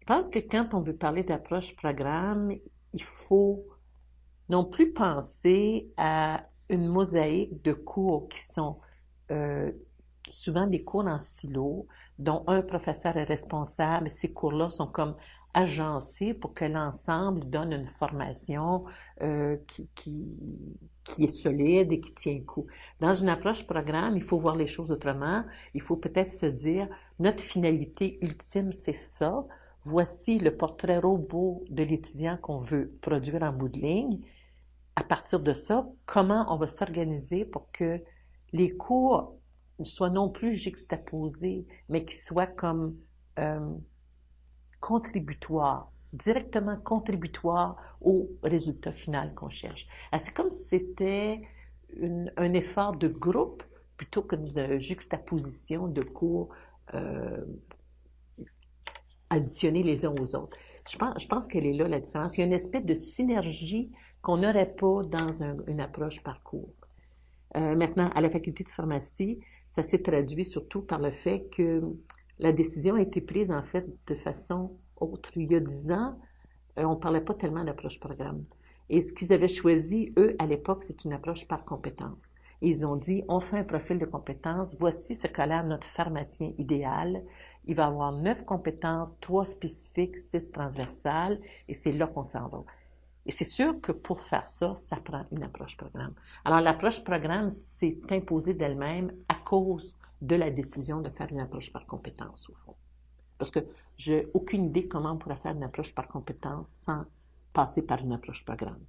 pense que quand on veut parler d'approche programme, il faut non plus penser à une mosaïque de cours qui sont euh, souvent des cours en silo, dont un professeur est responsable. Ces cours-là sont comme agencés pour que l'ensemble donne une formation euh, qui, qui, qui est solide et qui tient le coup. Dans une approche programme, il faut voir les choses autrement. Il faut peut-être se dire, notre finalité ultime, c'est ça. Voici le portrait robot de l'étudiant qu'on veut produire en bout de ligne. À partir de ça, comment on va s'organiser pour que les cours ne soient non plus juxtaposés, mais qu'ils soient comme euh, contributoires, directement contributoires au résultat final qu'on cherche. Alors, c'est comme si c'était un effort de groupe plutôt qu'une juxtaposition de cours euh, additionnés les uns aux autres. Je pense qu'elle est là, la différence. Il y a une espèce de synergie qu'on n'aurait pas dans une approche parcours. Maintenant, à la faculté de pharmacie, ça s'est traduit surtout par le fait que la décision a été prise en fait de façon autre. Il y a 10 ans, on ne parlait pas tellement d'approche programme. Et ce qu'ils avaient choisi, eux, à l'époque, c'est une approche par compétence. Ils ont dit, on fait un profil de compétences, voici ce qu'a l'air notre pharmacien idéal. Il va avoir 9 compétences, 3 spécifiques, 6 transversales, et c'est là qu'on s'en va. Et c'est sûr que pour faire ça, ça prend une approche programme. Alors, l'approche programme s'est imposée d'elle-même à cause de la décision de faire une approche par compétence, au fond. Parce que j'ai aucune idée comment on pourrait faire une approche par compétence sans passer par une approche programme.